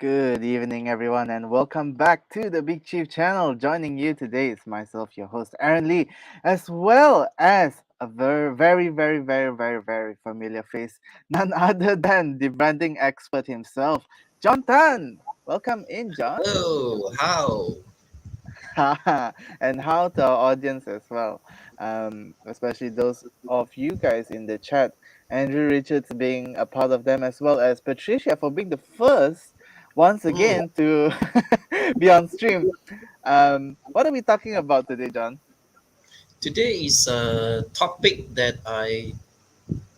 Good evening, everyone, and welcome back to the Big Chief channel. Joining you today is myself, your host, Aaron Lee, as well as a very familiar face, none other than the branding expert himself, John Tan. Welcome in, John. Oh, how? And how to our audience as well, especially those of you guys in the chat. Andrew Richards being a part of them, as well as Patricia for being the first once Hmm. again to be on stream. What are we talking about today, John? Today is a topic that I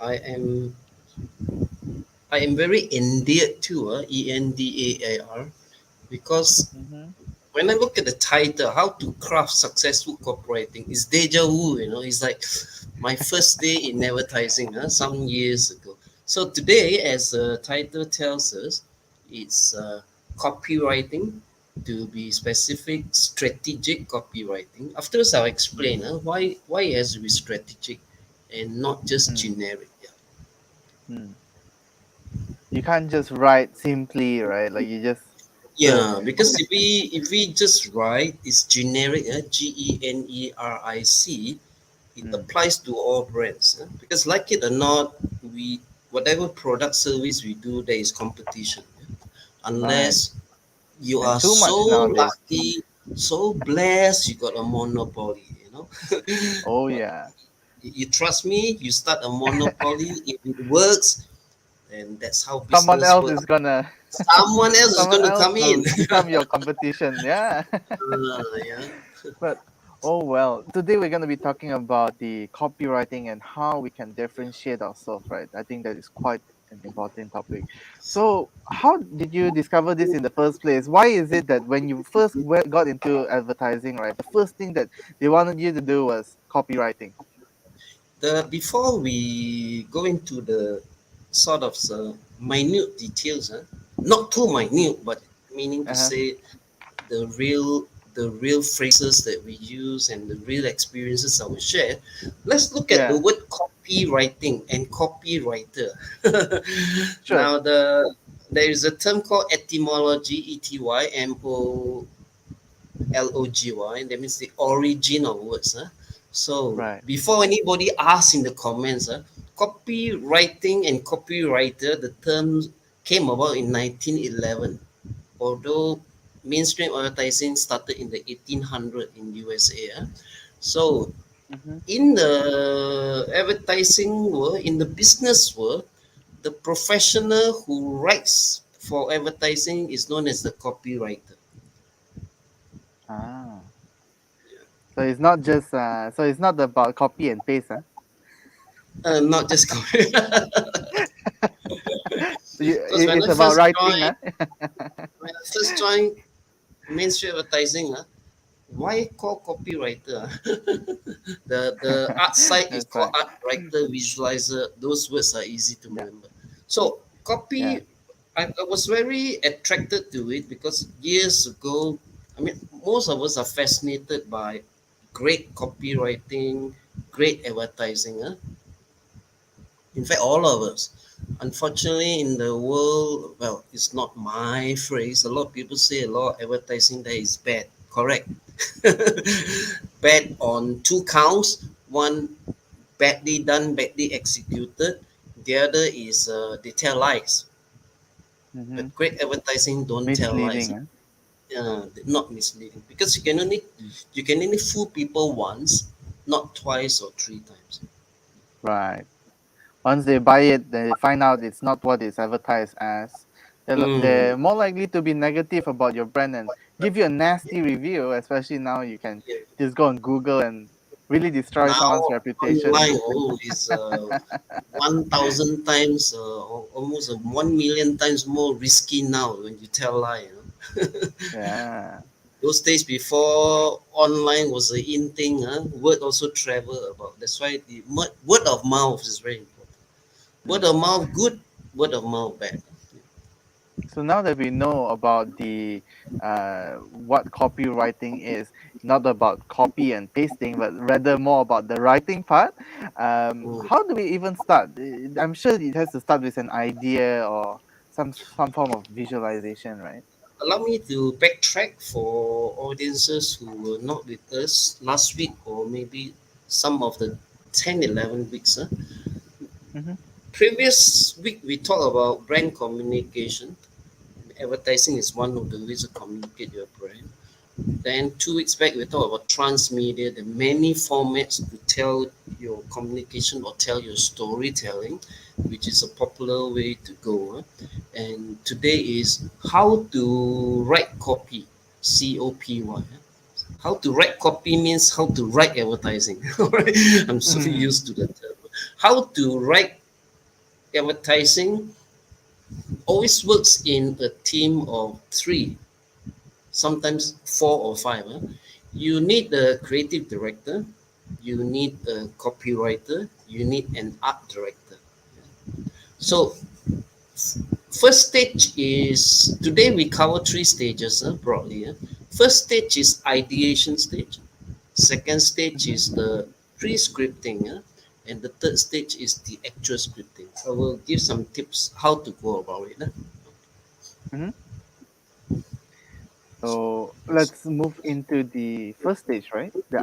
am I am very endeared to, ENDAAR, because Mm-hmm. when I look at the title, "How to Craft Successful Copywriting," is deja vu. It's like my first day in advertising, some years ago. So today, as the title tells us, it's copywriting. To be specific, strategic copywriting. Afterwards, I'll explain Mm-hmm. why it has to be strategic and not just Mm-hmm. generic. Yeah. You can't just write simply, right? Like you just the Yeah, because if we just write, it's generic, GENERIC. It mm, applies to all brands, because like it or not, we whatever product service we do, there is competition, right, unless you and are too so much nowadays. lucky, so blessed, you got a monopoly. Oh But yeah. you trust me, you start a monopoly. If it works, then that's how Someone business else works. is gonna Someone else is someone going to else come in. will become your competition. Yeah. Yeah. But oh well, today we're going to be talking about the copywriting and how we can differentiate ourselves, right? I think that is quite an important topic. So, how did you discover this in the first place? Why is it that when you first got into advertising, right, the first thing that they wanted you to do was copywriting? The Before we go into the sort of minute details, not too minute, but meaning to Uh-huh. say the real phrases that we use and the real experiences I will share. Let's look at the Yeah, word copywriting and copywriter. sure. Now, there is a term called etymology, ETYMOLOGY. That means the origin of words. So Right. before anybody asks in the comments, copywriting and copywriter, the terms came about in 1911, although mainstream advertising started in the 1800 in USA. So Mm-hmm. in the advertising world, in the business world, the professional who writes for advertising is known as the copywriter. Ah. So it's not just so it's not about copy and paste, huh? Not just copy. Because It's about writing, huh? when I first joined mainstream advertising, why call copywriter? The art side is That's called right. art writer, visualizer. Those words are easy to Yeah, remember. So yeah. copy, I was very attracted to it because years ago, I mean, most of us are fascinated by great copywriting, great advertising. In fact, all of us. Unfortunately, in the world, well, it's not my phrase. A lot of people say a lot of advertising that is bad. Correct. Bad on two counts. One, badly done, badly executed. The other is they tell lies. Mm-hmm. But great advertising don't tell lies. Misleading, huh? Not misleading, because you can only fool people once, not twice or three times. Right. Once they buy it, they find out it's not what it's advertised as. Mm. They're more likely to be negative about your brand and give you a nasty review. Especially now, you can Yeah. just go on Google and really destroy Now someone's reputation. online, is 1,000 times, almost 1 million times more risky now when you tell lie. Yeah. Those days before online was a in thing, word also travel about. That's why the word of mouth is very important. Word Mm. of mouth good, word of mouth bad. So now that we know about the what copywriting is, not about copy and pasting, but rather more about the writing part, Mm. how do we even start? I'm sure it has to start with an idea or some form of visualization, right? Allow me to backtrack for audiences who were not with us last week or maybe some of the 10, 11 weeks. Mm-hmm. Previous week, we talked about brand communication. Advertising is one of the ways to communicate your brand. Then 2 weeks back, we talked about transmedia, the many formats to tell your communication or tell your storytelling, which is a popular way to go. And today is how to write copy, COPY. How to write copy means how to write advertising. Alright? I'm so Mm-hmm. used to the term. How to write advertising always works in a team of three, sometimes four or five. You need a creative director, you need a copywriter, you need an art director. So, first stage is today we cover three stages broadly. First stage is ideation stage, second stage Mm-hmm. is the pre scripting, and the third stage is the actual scripting. I will give some tips how to go about it. Mm-hmm. So let's move into the first stage, right? The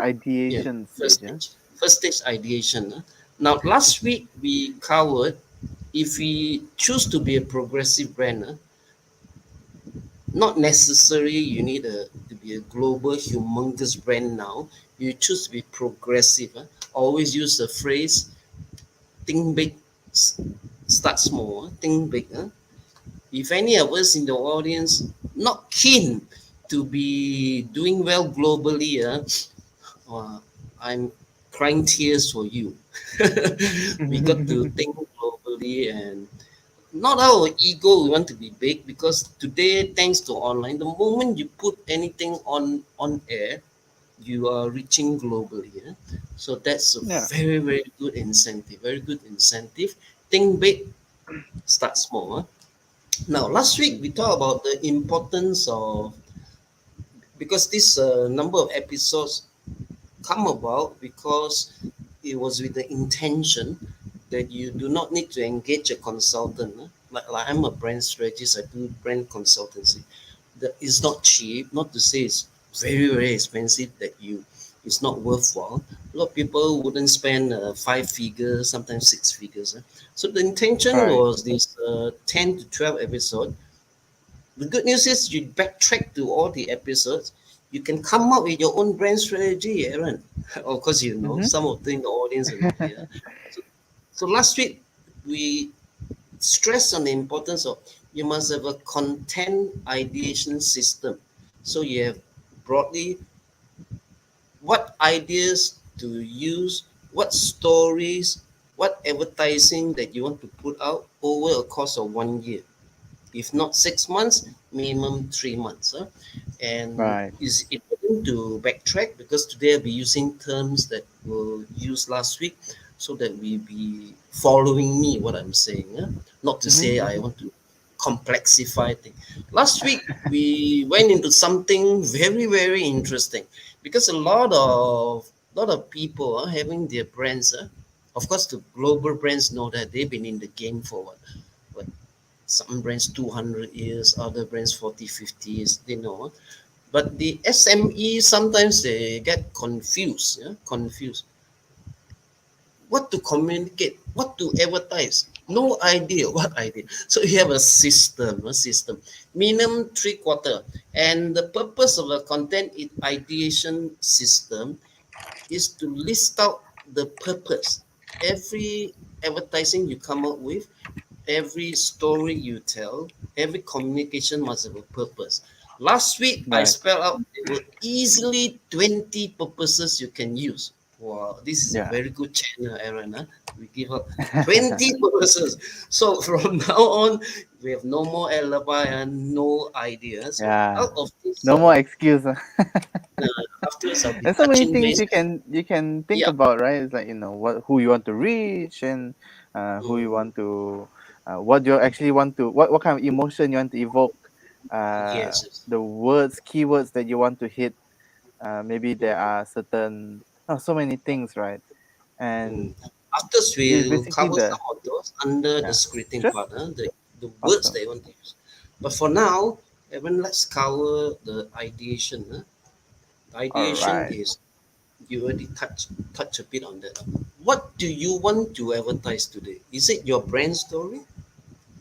Yeah, ideation first stage. Yeah. stage. First stage ideation. Now, last week we covered if we choose to be a progressive brand, not necessarily you need to be a global, humongous brand now. You choose to be progressive. Always use the phrase think big, start small, think big. If any of us in the audience not keen to be doing well globally, I'm crying tears for you. We got to think globally and not our ego we want to be big because today thanks to online the moment you put anything on air you are reaching globally, so that's a Yeah. very very good incentive, very good incentive. Think big, start small, Now last week we talked about the importance of, because this number of episodes come about because it was with the intention that you do not need to engage a consultant. Like I'm a brand strategist, I do brand consultancy. That is not cheap, not to say it's very, very expensive that you it's not worthwhile. A lot of people wouldn't spend 5 figures, sometimes 6 figures. So the intention Right. was this 10 to 12 episode. The good news is you backtrack to all the episodes. You can come up with your own brand strategy, Aaron. Of course, you know Mm-hmm. some of the in the audience will know. Yeah. So, so last week we stressed on the importance of you must have a content ideation system. So you have broadly what ideas to use, what stories, what advertising that you want to put out over a course of 1 year. If not 6 months, minimum 3 months. And Right. is important to backtrack because today I'll be using terms that were used last week so that we be following me what I'm saying. Not to Mm-hmm. say I Mm-hmm. want to complexify things. Last week we went into something very very interesting because a lot of people are having their brands. Of course, the global brands know that they've been in the game for what some brands 200 years, other brands 40, 50 years, they know. But the SME, sometimes they get confused, confused. What to communicate, what to advertise. No idea what idea. So you have a system, minimum 3 quarter. And the purpose of the content ideation system is to list out the purpose. Every advertising you come up with, every story you tell, every communication must have a purpose. Last week, I Right. spelled out there were easily 20 purposes you can use. Wow, this is a Yeah. very good channel, Aaron. We give out 20 purposes. So from now on, we have no more alibi and no idea. So Yeah. out of this, No more excuse. afterwards, I'll be There's so many touching things base. you can think Yeah. about, right? It's like, what, who you want to reach, and who you Mm, want to what you actually want to, what kind of emotion you want to evoke, yes. Yes. the words, keywords that you want to hit. Maybe there Mm, are certain, so many things, right? And mm. After it's we'll basically cover the some of those under the yeah, scripting sure. part, the the words Awesome. that you want to use. But for now, Evan, let's cover the ideation. Huh? The All ideation right. is you already touch a bit on that. What do you want to advertise today? Is it your brand story?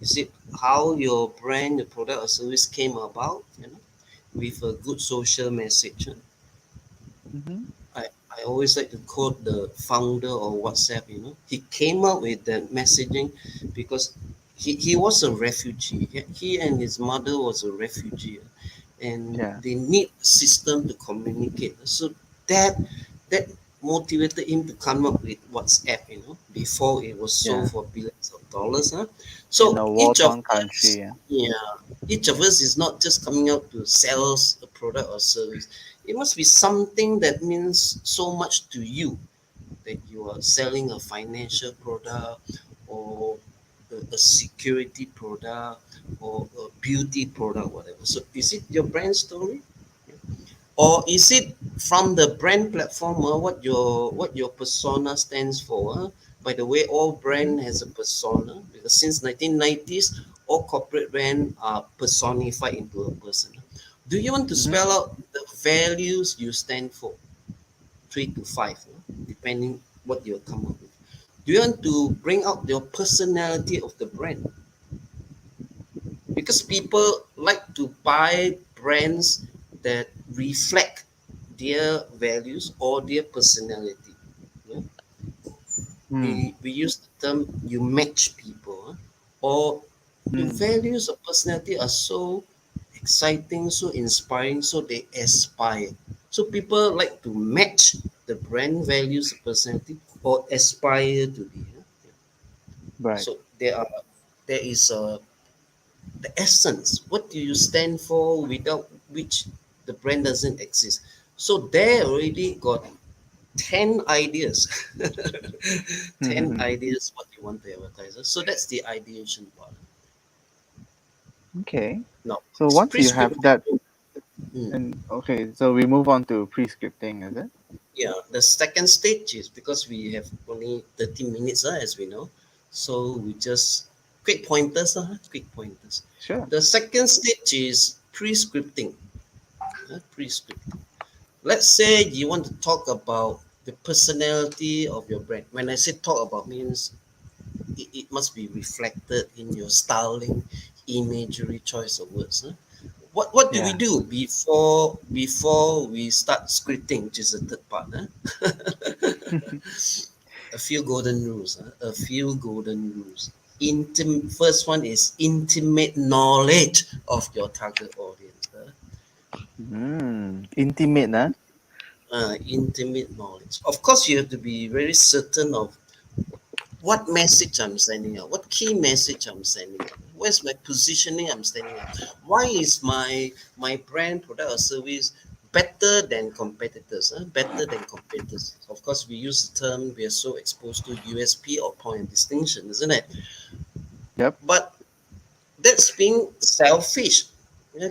Is it how your brand, your product or service came about? With a good social message. Mm-hmm. I always like to quote the founder of WhatsApp. He came up with that messaging because he was a refugee. He and his mother was a refugee, and Yeah. they need a system to communicate. So that that motivated him to come up with WhatsApp. Before it was sold Yeah. for billions of dollars. Huh? In So a each of war-torn country. us, Yeah. yeah, each of us is not just coming out to sell a product or service. It must be something that means so much to you, that you are selling a financial product, or a security product, or a beauty product, whatever. So is it your brand story? Or is it from the brand platform, what your persona stands for? By the way, all Mm-hmm. brand has a persona, because since 1990s, all corporate brand are personified into a person. Do you want to Mm-hmm. spell out the values you stand for? 3 to 5, depending what you come up with. Do you want to bring out your personality of the brand? Because people like to buy brands that reflect their values or their personality. Yeah? Mm. We use the term you match people, or your Mm. values or personality are so exciting, so inspiring, so they aspire. So people like to match the brand values or personality, or aspire to be. Right. So there is the essence. What do you stand for, without which the brand doesn't exist? So they already got 10 ideas. 10 Mm-hmm. ideas what you want to advertise. So that's the ideation part. Okay. Now, So once you have prescriptive. that, Mm, and okay, so we move on to pre-scripting, is it? yeah, the second stage is, because we have only 30 minutes, as we know. So we just quick pointers, quick pointers. Sure. The second stage is prescripting. Prescripting. Let's say you want to talk about the personality of your brand. When I say talk about, means it must be reflected in your styling, imagery, choice of words. What do we Yeah. do before we start scripting, which is the third part? A few golden rules. A few golden rules. First one is intimate knowledge of your target audience. Intimate, huh? Intimate knowledge. Of course, you have to be very certain of what message I'm sending out, what key message I'm sending out, where's my positioning I'm sending out, why is my brand, product or service better than competitors, better than competitors. Of course, we use the term, we are so exposed to USP, or point of distinction, isn't it? Yep. But that's being selfish.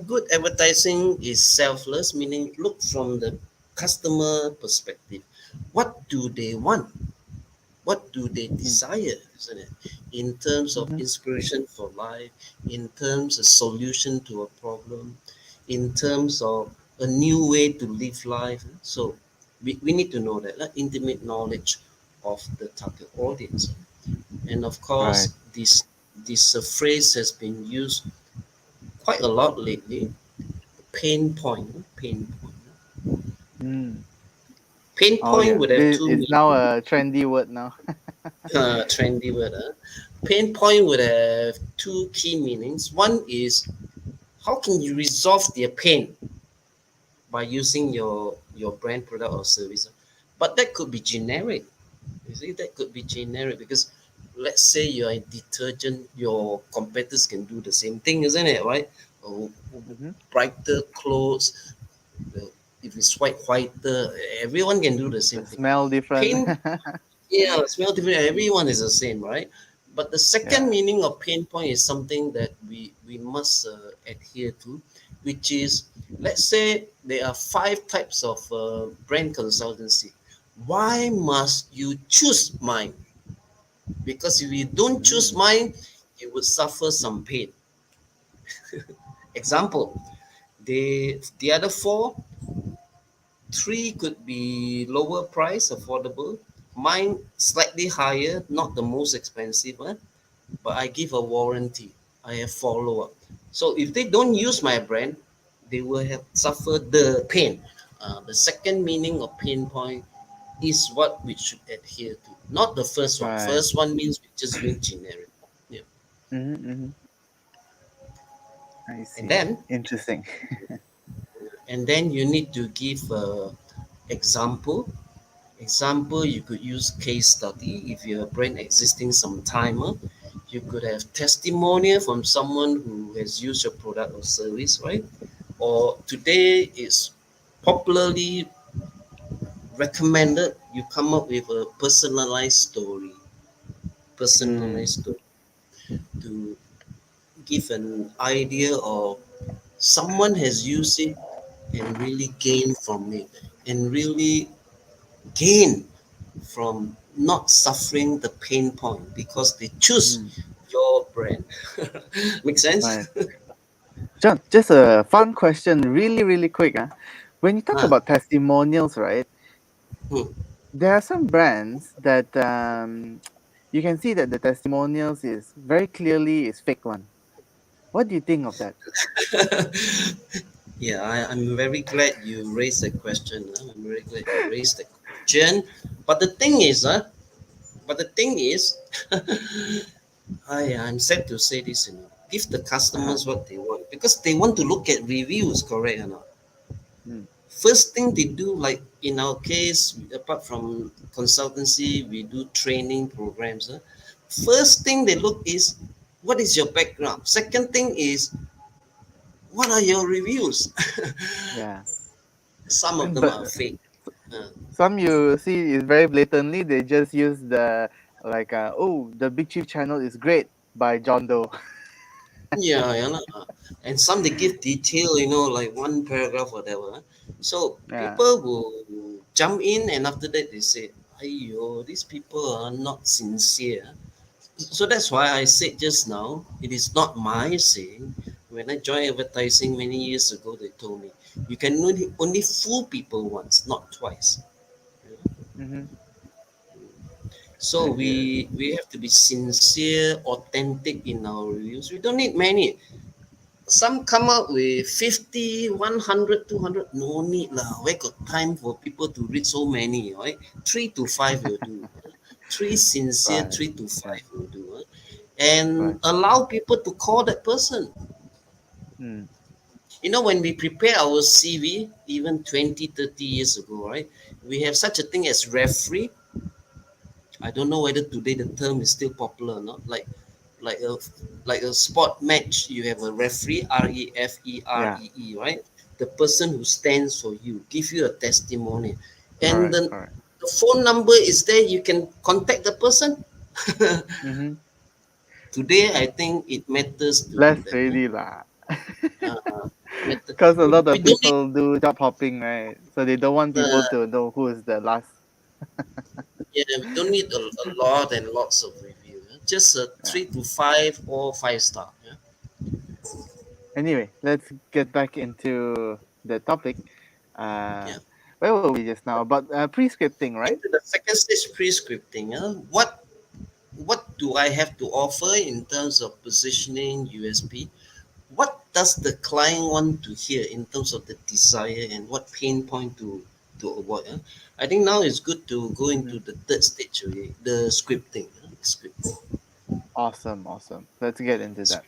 Good advertising is selfless, meaning look from the customer perspective. What do they want? What do they Mm. desire, isn't it? In terms of Mm-hmm. inspiration for life, in terms of solution to a problem, in terms of a new way to live life. So we need to know that, intimate knowledge of the target audience. And of Right. course, this phrase has been used quite a lot lately. Pain point. Mm. Pain Oh point yeah. would have two It's now meanings. a trendy word now. Trendy word. Pain point would have two key meanings. One is, how can you resolve their pain by using your brand, product or service? But that could be generic. You see, that could be generic, because let's say you're a detergent, your competitors can do the same thing, isn't it? Right? Oh, Mm-hmm. brighter clothes. uh, If it's whiter, everyone can do the The same thing. smell different. Pain. Yeah, smell different. Everyone is the same, right? But the second Yeah. meaning of pain point is something that we must adhere to, which is, let's say there are 5 types of brand consultancy. Why must you choose mine? Because if you don't choose Mm. mine, it would suffer some pain. Example, the other four, three could be lower price, affordable. Mine slightly higher, not the most expensive one, but I give a warranty. I have follow up. So if they don't use my brand, they will have suffered the pain. The second meaning of pain point is what we should adhere to, not the first one. Right. First one means we're just doing generic. Yeah. Mm-hmm. I And see. then Interesting. you need to give a example. Example, you could use case study. If your brand existing some timer, you could have testimonial from someone who has used your product or service, right? Or today is popularly recommended, you come up with a Mm, personalized story to give an idea of someone has used it and really gained from it, and really gain from not suffering the pain point because they choose mm, your brand. Make sense? right. John, just a fun question, really, really quick. When you talk Huh. about testimonials, right? Hmm. There are some brands that you can see that the testimonials is very clearly is fake one. What do you think of that? Yeah, I'm very glad you raised that question. I'm very glad you raised that question. But the thing is, but the thing is, I'm sad to say this, give the Uh-huh. customers what they want because they want to look at reviews, correct or not? Mm, First thing they do, like in our case, apart from consultancy, we do training programs. First thing they look is what is your background. Second thing is what are your reviews. yeah. Some of them But are fake. Uh, some you see is very blatantly they just use the like oh, the Big Chief channel is great by John Doe. yeah, yeah, lah. And some they give detail, like one paragraph, whatever. So Yeah. people will jump in, and after that they say, "Ayo, these people are not sincere." So that's why I said just now, it is not my saying. When I joined advertising many years ago, they told me you can only fool people once, not twice. Mm-hmm. So I see. I see. we have to be sincere, authentic in our reviews. We don't need many. Some come out with 50, 100, 200. No need lah. Where got time for people to read so many, right? Three to five will do. Three sincere, Right. three to Right. five will do. And Right. allow people to call that person. Mm. When we prepare our CV, even 20, 30 years ago, right? We have such a thing as referee. I don't know whether today the term is still popular or not. Like a like a sport match, you have a referee, Yeah. referee, right? The person who stands for you, give you a testimony, and Correct. then Correct. the phone number is there. You can contact the person. Mm-hmm. Today, I think it matters to do Less that. really lah. Matter. Because a lot We of don't need. people do job hopping, right? So they don't want people Uh, to know who is the last. yeah, we don't need a lot and lots of review. Just a Yeah. 3 to 5 or 5 star. Yeah. Anyway, let's get back into the topic. Uh, Yeah. where were we just now? About pre-scripting, right? Into the second stage pre-scripting. What do I have to offer in terms of positioning USP? What does the client want to hear in terms of the desire and what pain point to avoid? I think now it's good to go Mm-hmm. into the third stage, okay? The scripting. Scripting. Awesome, awesome. Let's get into that.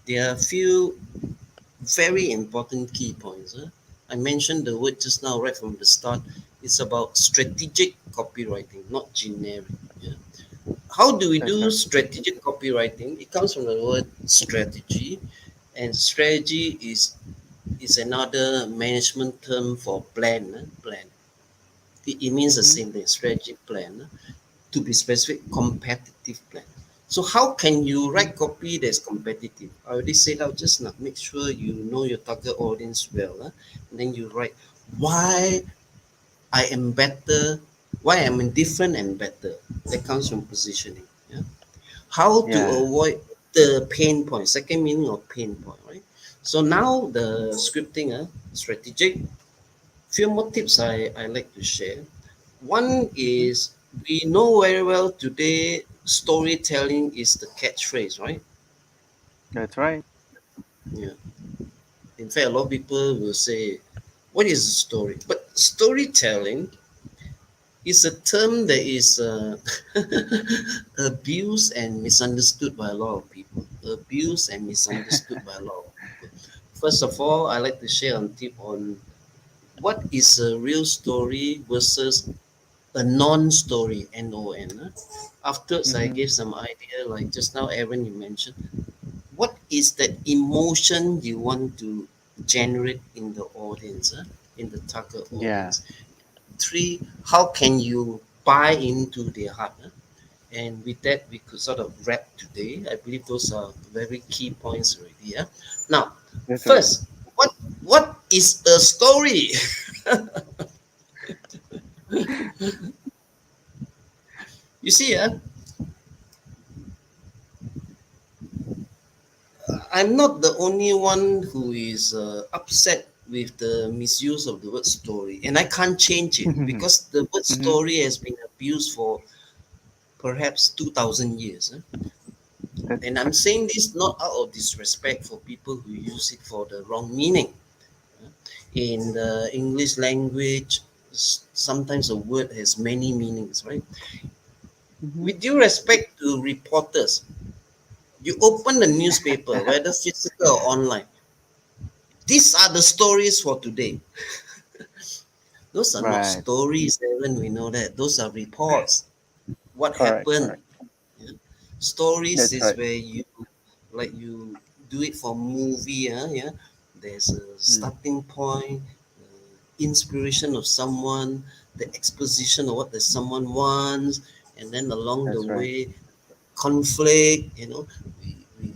There are a few very important key points. I mentioned the word just now right from the start. It's about strategic copywriting, not generic. Yeah. How do we That's do right. strategic copywriting? It comes from the word strategy, and strategy is another management term for plan. Plan. It means the Mm-hmm. same thing. Strategic plan. To be specific, competitive plan. So how can you Mm-hmm. write copy that's competitive? I already said out just now. Make sure you know your target audience well. And then you write why I am better, why I'm different and better. That comes from positioning. Yeah. how to Yeah. avoid the pain point, second meaning of pain point, right? So now the scripting, strategic, few more tips I like to share. One Mhm. is we know very well today storytelling is the catchphrase, right? That's right. Yeah. In fact, a lot of people will say, what is a story? But storytelling is a term that is abused and misunderstood by a lot of people. Abused and misunderstood by a lot of people. First of all, I like to share a tip on what is a real story versus a non-story, NON. Afterwards, I Mm-hmm. gave some idea, like just now, Aaron, you mentioned. What is that emotion you want to generate in the audience, in the target Yeah. audience? Three, how can you buy into their heart? And with that, we could sort of wrap today. I believe those are very key points already. Yeah. Now, That's right. first, what is a story? You see, I'm not the only one who is upset with the misuse of the word story, and I can't change it Mm-hmm. because the word story has been abused for perhaps 2,000 years. That's And I'm right. saying this not out of disrespect for people who use it for the wrong meaning. In the English language, sometimes a word has many meanings, right? Mm-hmm. With due respect to reporters, you open the newspaper, whether physical or online. These are the stories for today. Those are not Right. stories, Aaron. We know that. Those are reports. What Correct. happened? Correct. Yeah. Stories That's is right. where you do it for movie. Yeah. There's a Mm. starting point, inspiration of someone, the exposition of what the someone wants, and then along the That's right. way, conflict. We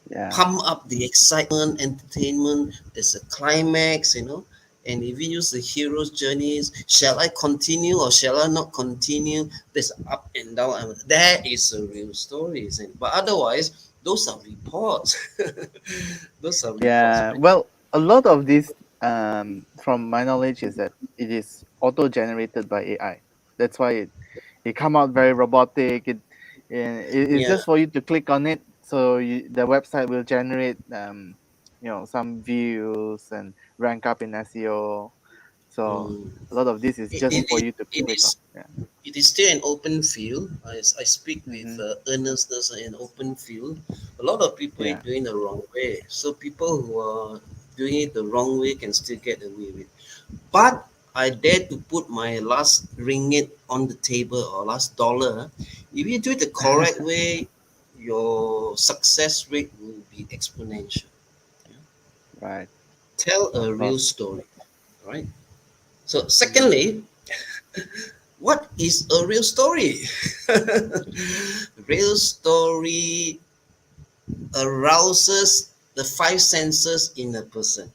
Yeah. pump up the excitement, entertainment. There's a climax, And if we use the hero's journeys, shall I continue or shall I not continue? There's up and down. And that is a real story, isn't it? But otherwise, those are reports. Those are reports, Yeah. right? Well, a lot of this, from my knowledge, is that it is auto-generated by AI. That's why it come out very robotic. It's Yeah. just for you to click on it, so the website will generate some views and rank up in SEO. So Mm. a lot of this is It, just it, for it, you to it click on. is Yeah. it is still an open field. I speak with Mm-hmm. earnestness in open field. A lot of people are Yeah. doing the wrong way. So people who are doing it the wrong way can still get away with. But I dare to put my last ringgit on the table or last dollar. If you do it the correct way, your success rate will be exponential. Yeah. Right. Tell Of a real course. story, right? So, Mm-hmm. secondly, what is a real story? Real story arouses the five senses in a person.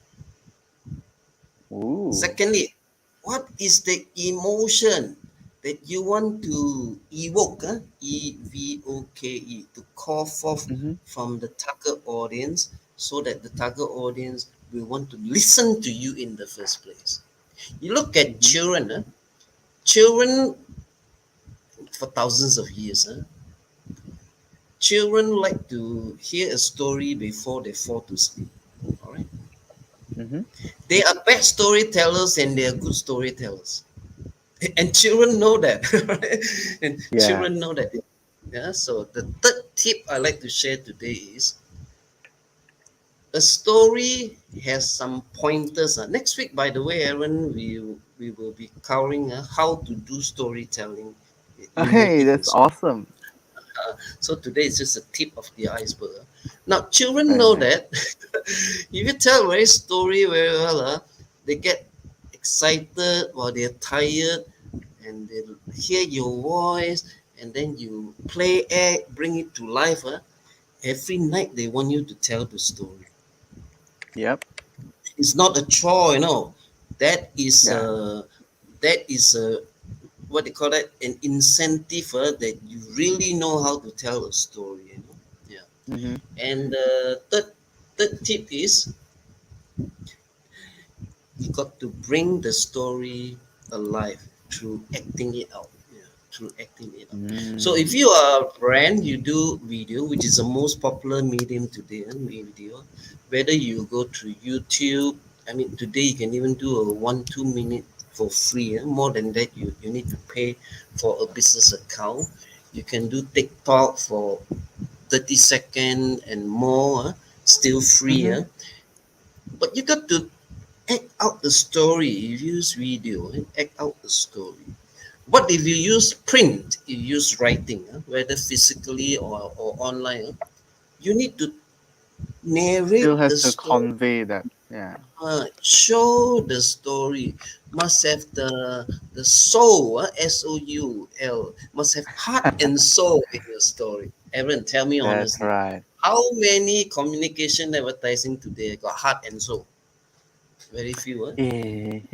Ooh. Secondly, what is the emotion that you want to evoke, EVOKE, to call forth Mm-hmm. from the target audience so that the target audience will want to listen to you in the first place? You look at Mm-hmm. children, children for thousands of years, children like to hear a story before they fall to sleep. All right. Mm-hmm. They are bad storytellers and they are good storytellers. And children know that. Right? And Yeah. children know that. Yeah. So the third tip I like to share today is a story has some pointers. Next week, by the way, Aaron, we will be covering how to do storytelling Hey, emotive and that's so. awesome. So today is just a tip of the iceberg. Now, children Very know nice. that if you tell a very story very well, they get excited while they're tired and they hear your voice and then you play act, bring it to life. Every night they want you to tell the story. Yep. It's not a chore, That is Yeah. a that is a what they call that, an incentive that you really know how to tell a story. Mm-hmm. And the third tip is you got to bring the story alive through acting it out. Yeah, through acting it out. So Mm. if you are a brand, you do video, which is the most popular medium today, video. Whether you go through YouTube, I mean, today you can even do a 1-2 minute for free. More than that, you need to pay for a business account. You can do TikTok for 30 seconds and more, still free. Mm-hmm. But you got to act out the story. You use video and act out the story. What if you use print? You use writing, whether physically or online. You need to Still narrate has the to story, convey that. Yeah. show the story. Must have the soul, soul. Must have heart and soul in your story. Aaron, tell me That's honestly, right. how many communication advertising today got heart and soul? Very few, huh?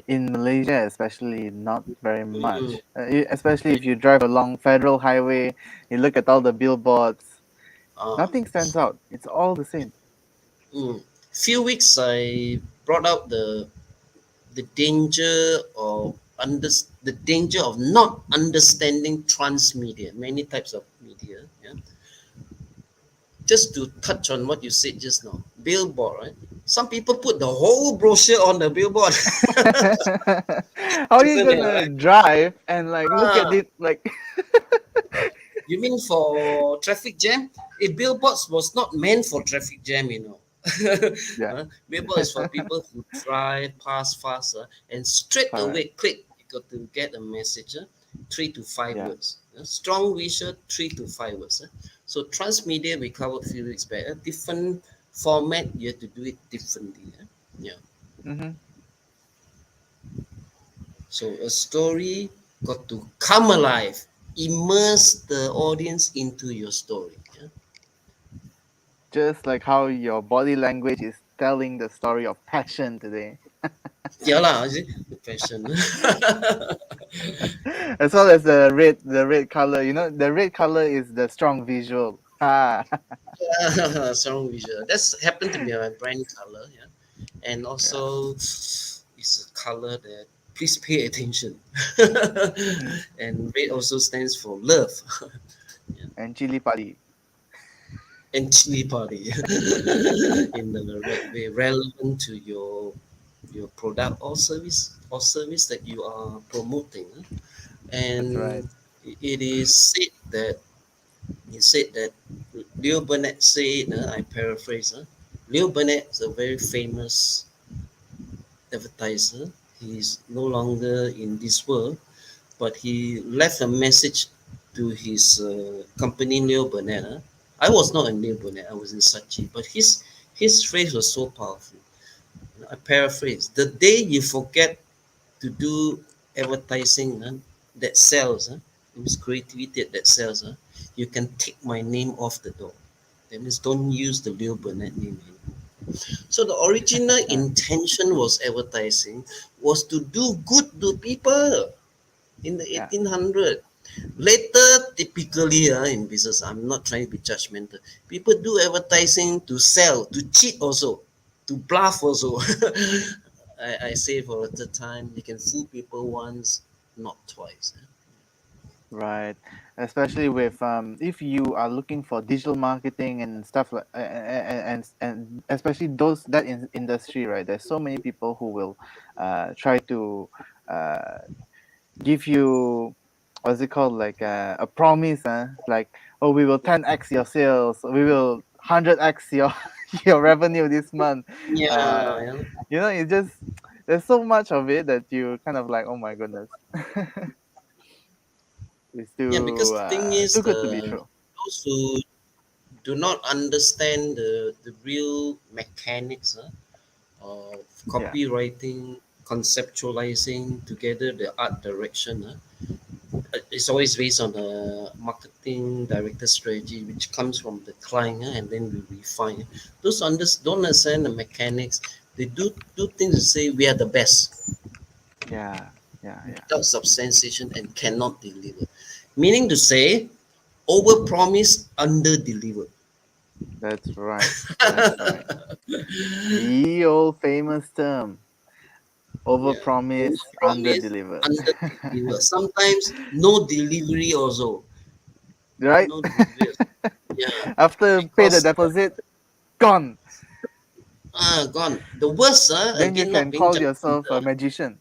In Malaysia, especially, not very Mm. much. Especially if you drive along federal highway, you look at all the billboards. Uh, Nothing stands out. It's all the same. Few weeks I brought out the danger of the danger of not understanding transmedia, many types of media. Yeah, just to touch on what you said just now, billboard. Right? Some people put the whole brochure on the billboard, How are you isn't it? gonna Right? drive and like look at Ah, it like you mean for traffic jam? A billboards was not meant for traffic jam, you know. yeah. Billboard is for people who drive past faster and straight Correct. away click. You got to get a message, 3 to 5 Yeah. words. Strong visual, 3 to 5 words. So transmedia we covered a few weeks back. Different format, you have to do it differently. Yeah. Mm-hmm. So a story got to come alive, immerse the audience into your story. Yeah. Just like how your body language is telling the story of passion today. Yeah lah, is it? The passion. As well as the red color. You know, the red color is the strong visual. Ah. Strong visual. That's happened to be my brand color, yeah. And Yeah. also it's a color that please pay attention. And red also stands for love. Yeah. And chili padi. And chili party in the right way, relevant to your product or service that you are promoting. That's right. And it is said that he said that Leo Burnett said, I paraphrase, Leo Burnett is a very famous advertiser. He's no longer in this world, but he left a message to his company, Leo Burnett. I was not in Leo Burnett, I was in Sachi, but his phrase was so powerful. I paraphrase, the day you forget to do advertising that sells, it means creativity that sells, you can take my name off the door. That means don't use the Leo Burnett name anymore. So the original intention was advertising was to do good to people in the Yeah. 1800. Later, typically in business, I'm not trying to be judgmental. People do advertising to sell, to cheat also, to bluff also. I say for a third time, you can fool people once, not twice. Right. Especially with if you are looking for digital marketing and stuff like and especially those that in industry, right? There's so many people who will try to uh give you what's it called, like a promise, like, oh, we will 10x your sales, we will 100x your your revenue this month. Yeah, uh yeah. it just there's so much of it that you kind of like, oh my goodness. It's Yeah, because the thing too is, good to be true. those who do not understand the real mechanics of Yeah. copywriting, conceptualizing together the art direction. It's always based on the marketing director strategy, which comes from the client, and then we refine. Those don't understand the mechanics. They do things to say we are the best Yeah. Yeah. Yeah. without substantiation and cannot deliver. Meaning to say, over promise, under deliver. That's right. That's right. The old famous term, Yeah, overpromise, overpromise, underdeliver. under deliver. Sometimes no delivery also. Right? No delivery. Yeah, After pay the because deposit, gone. gone. The worst, Then you again, not can being call yourself a judgmental. magician.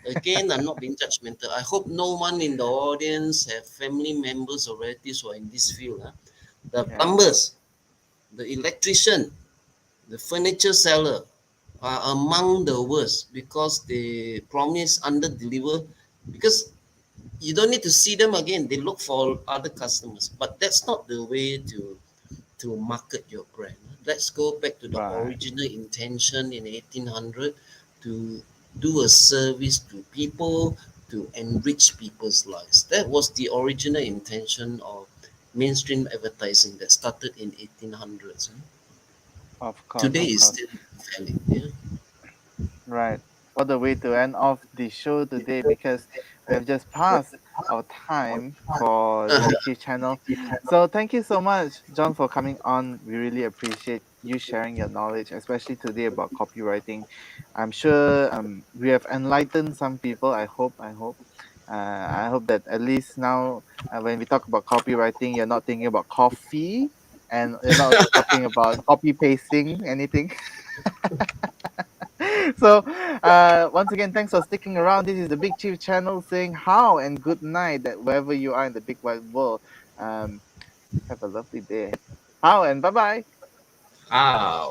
Again, I'm not being judgmental. I hope no one in the audience have family members or relatives who are in this field. The Yeah. plumbers, the electrician, the furniture seller are among the worst because they promise under deliver because you don't need to see them again. They look for other customers, but that's not the way to market your brand. Let's go back to the Right. original intention in 1800 to do a service to people, to enrich people's lives. That was the original intention of mainstream advertising that started in 1800s. Of course, Today of is course. still valid. Yeah. Right. What a way to end off the show today, because we have just passed our time for the Uh-huh. Big Chief channel. So thank you so much, John, for coming on. We really appreciate you sharing your knowledge, especially today about copywriting. I'm sure we have enlightened some people. I hope. I hope that at least now, when we talk about copywriting, you're not thinking about coffee, and you're not talking about copy pasting anything. So, once again, thanks for sticking around. This is the Big Chief channel saying how and good night that wherever you are in the big wide world. Um, have a lovely day. How and bye bye. How?